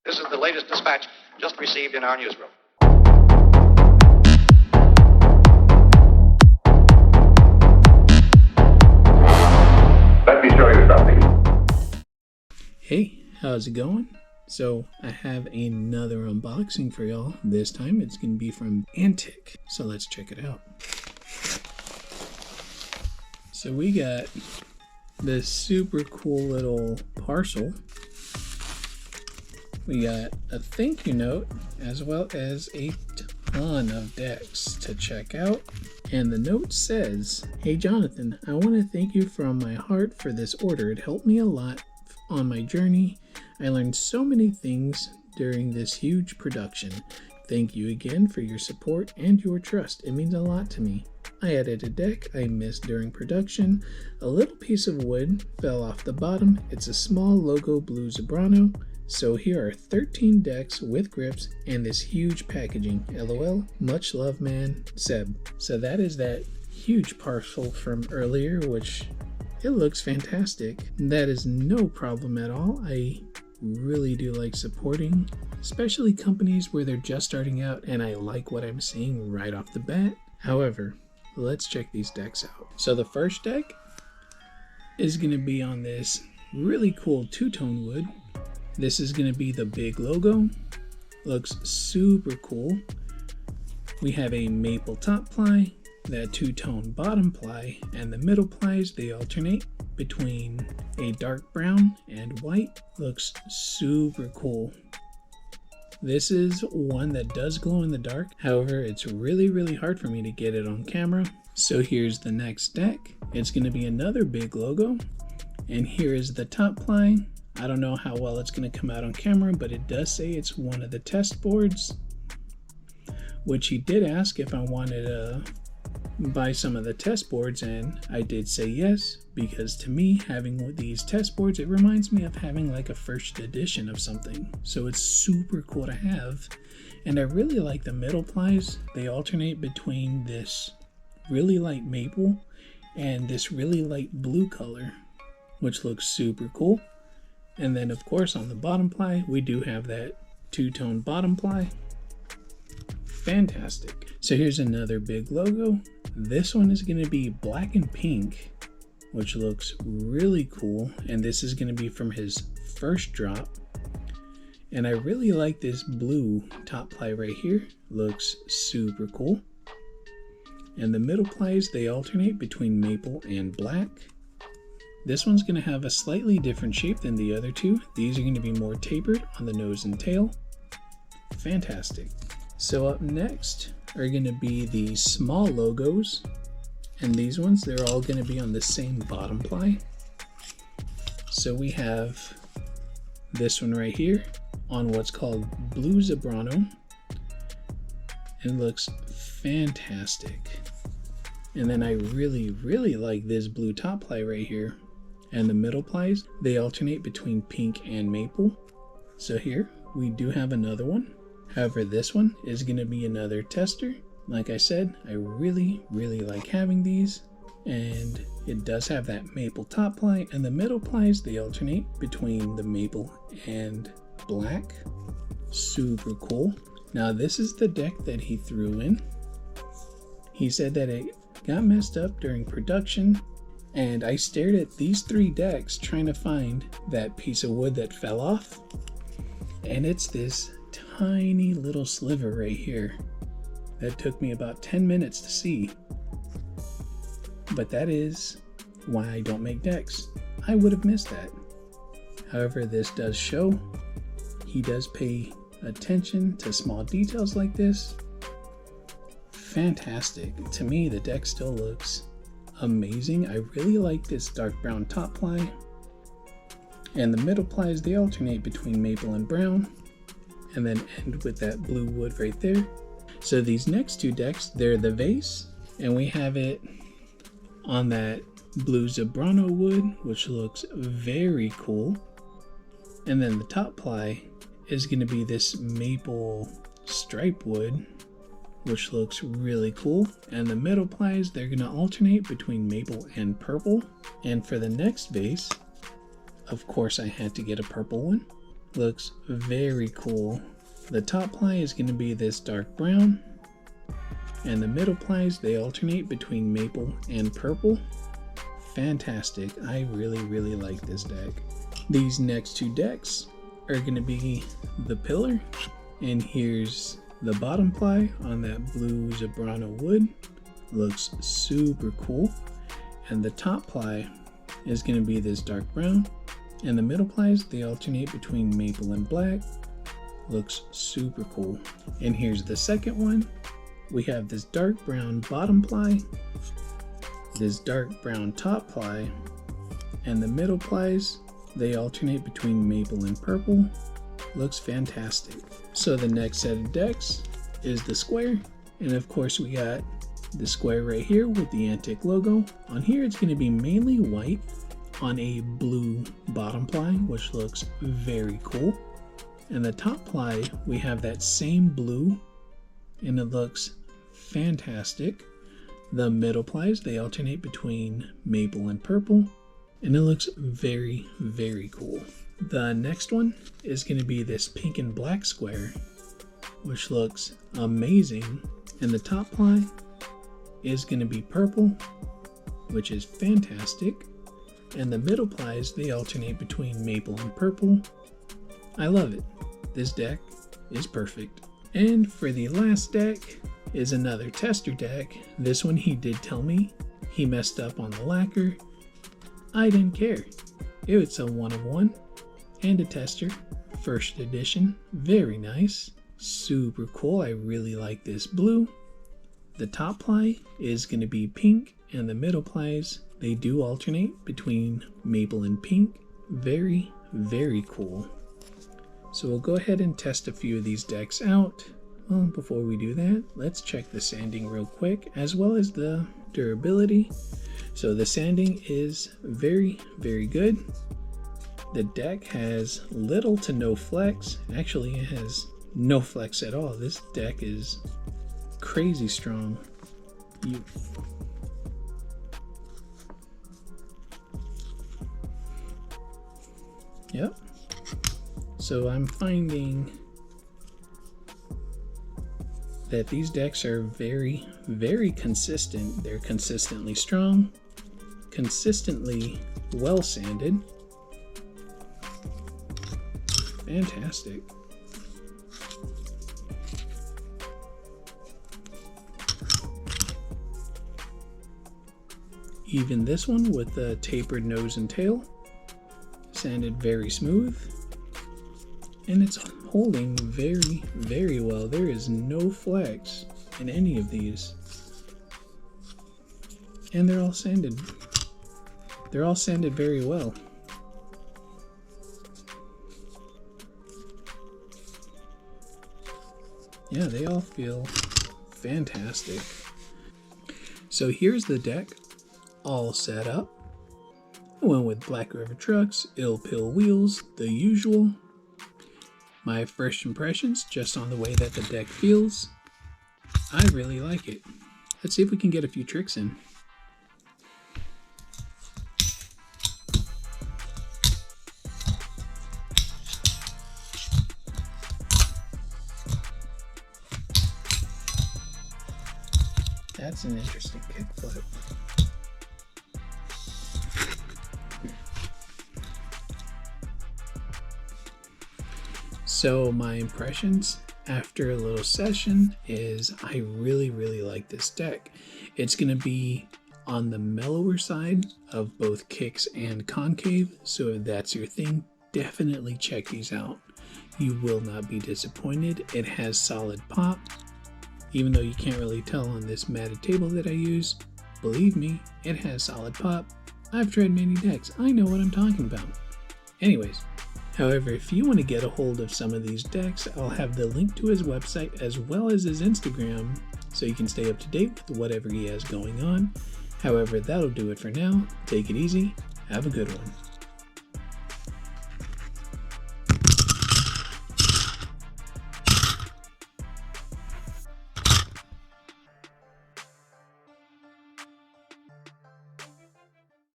This is the latest dispatch just received in our newsroom. Let me show you something. Hey, how's it going? So I have another unboxing for y'all. This time it's going to be from Ant1c. So let's check it out. So we got this super cool little parcel. We got a thank you note as well as a ton of decks to check out. And the note says, "Hey Jonathan, I want to thank you from my heart for this order. It helped me a lot on my journey. I learned so many things during this huge production. Thank you again for your support and your trust. It means a lot to me. I added a deck I missed during production. A little piece of wood fell off the bottom. It's a small logo blue Zebrano. So here are 13 decks with grips and this huge packaging. LOL. Much love, man. Seb." So that is that huge parcel from earlier, which it looks fantastic. That is no problem at all. I really do like supporting, especially companies where they're just starting out, and I like what I'm seeing right off the bat. However, let's check these decks out. So the first deck is going to be on this really cool two-tone wood. This is going to be the big logo. Looks super cool. We have a maple top ply, that two-tone bottom ply, and the middle plies, they alternate between a dark brown and white. Looks super cool. This is one that does glow in the dark. However, it's really hard for me to get it on camera. So here's the next deck. It's going to be another big logo. And here is the top ply. I don't know how well it's going to come out on camera, but it does say it's one of the test boards, which he did ask if I wanted to buy some of the test boards, and I did say yes, because to me, having these test boards, it reminds me of having like a first edition of something. So it's super cool to have. And I really like the middle plies. They alternate between this really light maple and this really light blue color, which looks super cool. And then of course on the bottom ply, we do have that two-tone bottom ply. Fantastic. So here's another big logo. This one is going to be black and pink, which looks really cool. And this is going to be from his first drop. And I really like this blue top ply right here. Looks super cool. And the middle plies, they alternate between maple and black. This one's going to have a slightly different shape than the other two. These are going to be more tapered on the nose and tail. Fantastic. So up next are going to be the small logos. And these ones, they're all going to be on the same bottom ply. So we have this one right here on what's called blue Zebrano. It looks fantastic. And then I really like this blue top ply right here. And the middle plies, they alternate between pink and maple. So here we do have another one. However, this one is going to be another tester. Like I said, I really like having these. And it does have that maple top ply, and the middle plies, they alternate between the maple and black. Super cool. Now this is the deck that he threw in. He said that it got messed up during production, and I stared at these three decks trying to find that piece of wood that fell off. And it's this tiny little sliver right here that took me about 10 minutes to see. But that is why I don't make decks. I would have missed that. However, this does show he does pay attention to small details like this. Fantastic. To me, the deck still looks amazing. I really like this dark brown top ply. And the middle plies, they alternate between maple and brown. And then end with that blue wood right there. So these next two decks, they're the vase. And we have it on that blue Zebrano wood, which looks very cool. And then the top ply is going to be this maple stripe wood, which looks really cool. And the middle plies, they're going to alternate between maple and purple. And for the next vase, of course I had to get a purple one. looks very cool. The top ply is going to be this dark brown, and the middle plies, they alternate between maple and purple. Fantastic. I really like this deck. These next two decks are going to be the pillar, and here's the bottom ply on that blue Zebrano wood. Looks super cool. And the top ply is going to be this dark brown, and the middle plies, they alternate between maple and black. Looks super cool. And here's the second one. We have this dark brown bottom ply, this dark brown top ply, and the middle plies, they alternate between maple and purple. Looks fantastic. So the next set of decks is the square, and of course we got the square right here with the Ant1c logo. On here it's going to be mainly white on a blue bottom ply, which looks very cool. And the top ply, we have that same blue, and it looks fantastic. The middle plies, they alternate between maple and purple, and it looks very cool. The next one is going to be this pink and black square, which looks amazing. And the top ply is going to be purple, which is fantastic. And the middle plies, they alternate between maple and purple. I love it. This deck is perfect. And for the last deck is another tester deck. This one he did tell me he messed up on the lacquer. I didn't care. It's a 1 of 1 and a tester. First edition. Very nice. Super cool. I really like this blue. The top ply is going to be pink, and the middle plies, they do alternate between maple and pink. Very cool. So we'll go ahead and test a few of these decks out. Well, before we do that, let's check the sanding real quick, as well as the durability. So the sanding is very good. The deck has little to no flex. Actually, it has no flex at all. This deck is crazy strong. Yep. So I'm finding that these decks are very consistent. They're consistently strong, consistently well sanded. Fantastic. Even this one with the tapered nose and tail, sanded very smooth, and it's holding very well. There is no flex in any of these, and they're all sanded very well. Yeah, they all feel fantastic. So here's the deck all set up. I went with Black River Trucks, Ill Pill wheels, the usual. My first impressions just on the way that the deck feels. I really like it. Let's see if we can get a few tricks in. That's an interesting kickflip. So my impressions after a little session is I really like this deck. It's going to be on the mellower side of both kicks and concave, so if that's your thing, definitely check these out. You will not be disappointed. It has solid pop. Even though you can't really tell on this matted table that I use, believe me, it has solid pop. I've tried many decks. I know what I'm talking about. Anyways, however, if you want to get a hold of some of these decks, I'll have the link to his website as well as his Instagram, so you can stay up to date with whatever he has going on. However, that'll do it for now. Take it easy. Have a good one.